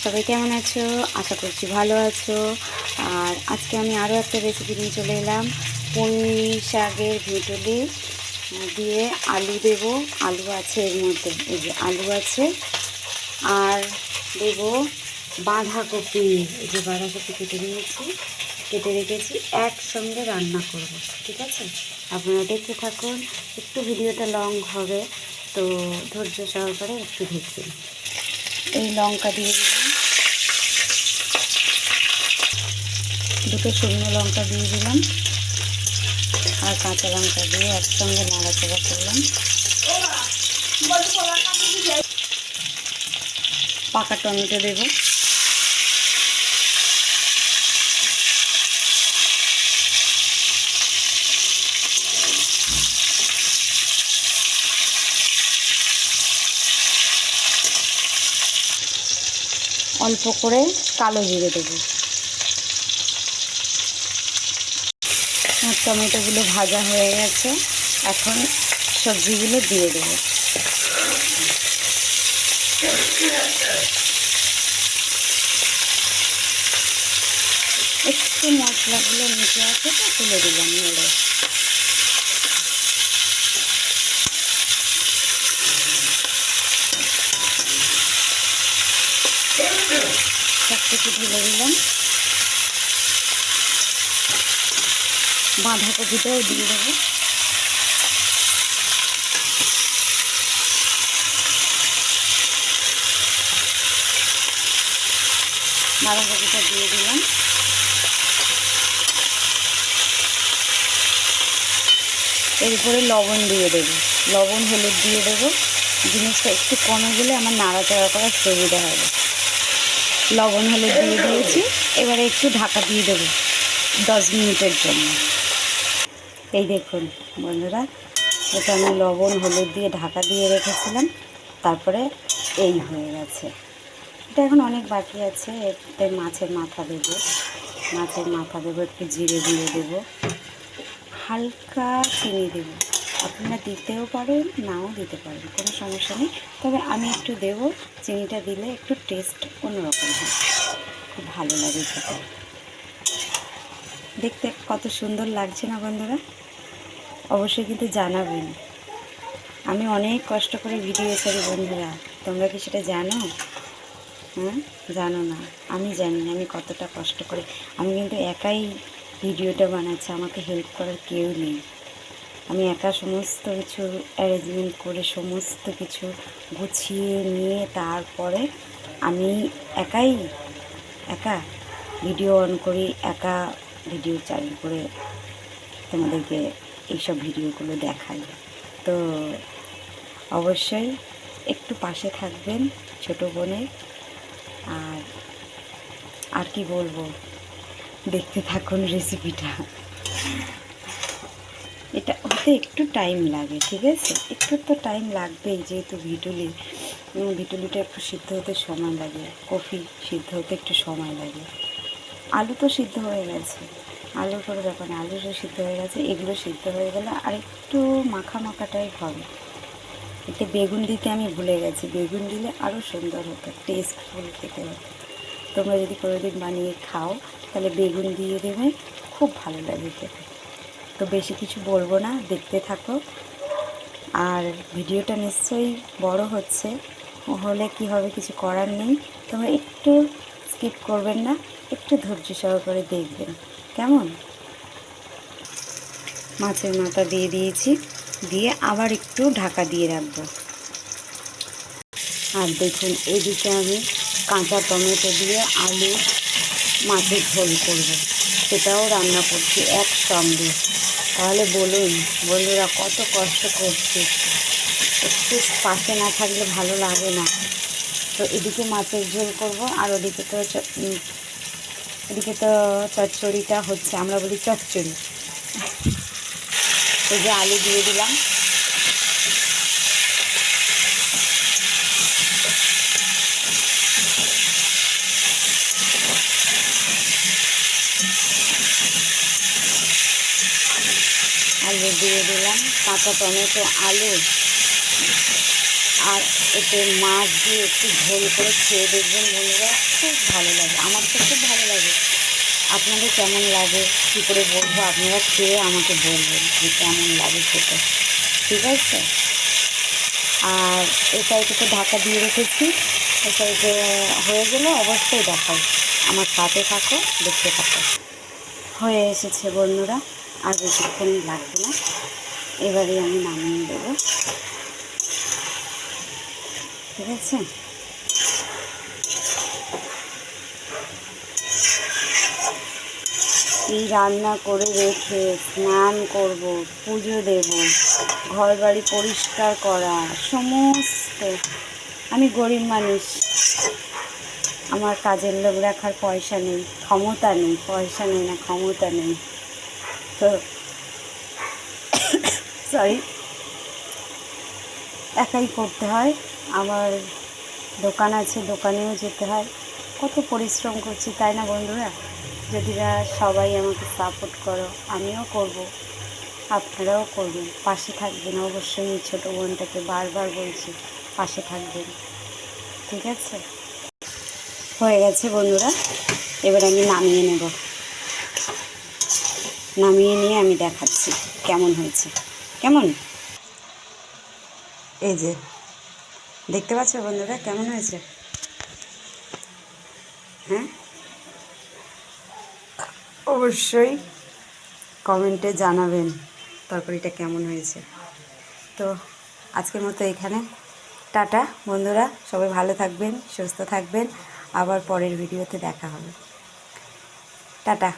সবাই কেমন আছো? আশা করছি ভালো আছো। আর আজকে আমি আরও একটা রেসিপি নিয়ে চলে এলাম। পুঁই শাকের ভেটুলি দিয়ে আলু দেব। আলু আছে এর মধ্যে, এই যে আলু আছে। আর দেব বাঁধাকপি, এই যে বাঁধাকপি কেটে রেখেছি, একসঙ্গে রান্না করব। ঠিক আছে, আপনারা দেখতে থাকুন। একটু ভিডিওটা লং হবে, তো ধৈর্য সহকারে একটু দেখবেন। এই লঙ্কা দিয়ে দিলাম, দুটো শুকনো লঙ্কা দিয়ে দিলাম, আর কাঁচা লঙ্কা দিয়ে একসঙ্গে নাড়াচাড়া করলাম। পাকা টমেটো দেব, অল্প করে কালো জিরে দেবো। টমেটোগুলো ভাজা হয়ে গেছে, এখন সবজিগুলো দিয়ে দেবো। একটু মশলাগুলো নিচে আছে তো তুলে দিলাম নেড়ে। সব কিছু ঢেলে দিলাম, বাঁধাকপিটাও দিয়ে দেবো। বাঁধাকপিটা দিয়ে দিলাম, এরপরে লবণ দিয়ে দেবো, লবণ হলুদ দিয়ে দেবো। জিনিসটা একটু কমে গেলে আমার নাড়াচাড়া করার সুবিধা হবে। লবণ হলুদ দিয়ে দিয়েছি, এবারে একটু ঢাকা দিয়ে দেবো 10 মিনিটের জন্য। এই দেখুন বন্ধুরা, এটা আমি লবণ হলুদ দিয়ে ঢাকা দিয়ে রেখেছিলাম, তারপরে এই হয়ে গেছে। এটা এখন অনেক বাকি আছে। এতে মাছের মাথা দেবো, একটু জিরে দিয়ে দেবো, হালকা চিনি দেবো। আপনারা দিতেও পারেন, নাও দিতে পারেন, কোনো সমস্যা নেই, তবে আমি একটু দেবো। চিনিটা দিলে একটু টেস্ট অন্যরকম হয়, খুব ভালো লাগে খেতে। দেখতে কত সুন্দর লাগছে না বন্ধুরা? অবশ্যই কিন্তু জানাবেন। আমি অনেক কষ্ট করে ভিডিও ছাড়ি বন্ধুরা, তোমরা কি সেটা জানো? জানো না? আমি জানি আমি কতটা কষ্ট করে। আমি কিন্তু একাই ভিডিওটা বানাচ্ছি, আমাকে হেল্প করার কেউ নেই। আমি একা সমস্ত কিছু অ্যারেঞ্জমেন্ট করে, সমস্ত কিছু গুছিয়ে নিয়ে তারপরে আমি একা ভিডিও অন করি, একা ভিডিও চালু করে তোমাদেরকে এইসব ভিডিওগুলো দেখাই। তো অবশ্যই একটু পাশে থাকবেন ছোটো বোনের। আর কি বলবো, দেখতে থাকুন রেসিপিটা। এটা হতে একটু টাইম লাগে, ঠিক আছে, একটু তো টাইম লাগবেই, যেহেতু ভিটুলিটা একটু সিদ্ধ হতে সময় লাগে, কফি সিদ্ধ হতে একটু সময় লাগে। আলু তো সিদ্ধ হয়ে গেছে, আলুর কোনো ব্যাপার না, আলু সিদ্ধ হয়ে গেছে। এগুলো সিদ্ধ হয়ে গেলে আর একটু মাখা টাইপ হবে। এতে বেগুন দিতে আমি ভুলে গেছি, বেগুন দিলে আরও সুন্দর হতো, টেস্টফুল খেতে হতো। তোমরা যদি কোনোদিন বানিয়ে খাও তাহলে বেগুন দিয়ে দেবে, খুব ভালো লাগে খেতে। তো বেশি কিছু বলবো না, দেখতে থাকো। আর ভিডিওটা নিশ্চয়ই বড় হচ্ছে, হলে কি হবে, কিছু করার নেই। তোমরা একটু স্কিপ করবেন না, একটু ধৈর্য সহকারে দেখবেন কেমন। মাছের মাথা দিয়ে দিয়েছি, দিয়ে আবার একটু ঢাকা দিয়ে রাখবো। আর দেখুন এইদিকে আমি কাঁচা টমেটো দিয়ে আলু মাছের ঝোল করব, সেটাও রান্না করছি একসঙ্গে। তাহলে বলুন বন্ধুরা, কত কষ্ট করছি, একটু পাশে না থাকলে ভালো লাগে না। তো এদিকে মাছের ঝোল করব, আর এদিকে তো চচ্চড়িটা হচ্ছে, আমরা বলি চচ্চড়ি। এই যে আলু দিয়ে দিলাম, কাঁচা টমেটো, আলু, আর এতে মাছ দিয়ে একটু ঝোল করে খেয়ে দেখবেন বন্ধুরা, খুব ভালো লাগে। আমার তো খুব ভালো লাগে। আপনাদের কেমন লাগে কী করে বলবো, আপনারা খেয়ে আমাকে বলবেন যে কেমন লাগে খেতে, ঠিক আছে? আর এই সাইডে তো ঢাকা দিয়ে রেখেছি, এই সাইডে হয়ে গেলে অবশ্যই দেখাও। আমার সাথে থাকো, দেখতে থাকো। হয়ে এসেছে বন্ধুরা, আর বেশিক্ষণ লাগবে না। এবারে আমি নামিয়ে দেবো, ঠিক আছে? এই রান্না করে রেখে স্নান করব, পুজো দেব, ঘর বাড়ি পরিষ্কার করা, সমস্ত। আমি গরিব মানুষ, আমার কাজের লোক রাখার পয়সা নেই, ক্ষমতা নেই, পয়সা নেই না ক্ষমতা নেই, তো সরি, একাই করতে হয়। আমার দোকান আছে, দোকানেও যেতে হয়, কত পরিশ্রম করছি, তাই না বন্ধুরা? যদি না সবাই আমাকে সাপোর্ট করো, আমিও করব, আপনারাও করবেন, পাশে থাকবেন অবশ্যই। এই ছোটো বোনটাকে বারবার বলছি, পাশে থাকবেন, ঠিক আছে? হয়ে গেছে বন্ধুরা, এবার আমি নামিয়ে নেব। নামিয়ে নিয়ে আমি দেখাচ্ছি কেমন হয়েছে। কেমন, এই যে দেখতে পাচ্ছ বন্ধুরা কেমন হয়েছে? হ্যাঁ, অবশ্যই কমেন্টে জানাবেন তরকারিটা কেমন হয়েছে। তো আজকের মতো এখানে টাটা বন্ধুরা, সবাই ভালো থাকবেন, সুস্থ থাকবেন, আবার পরের ভিডিওতে দেখা হবে। টাটা।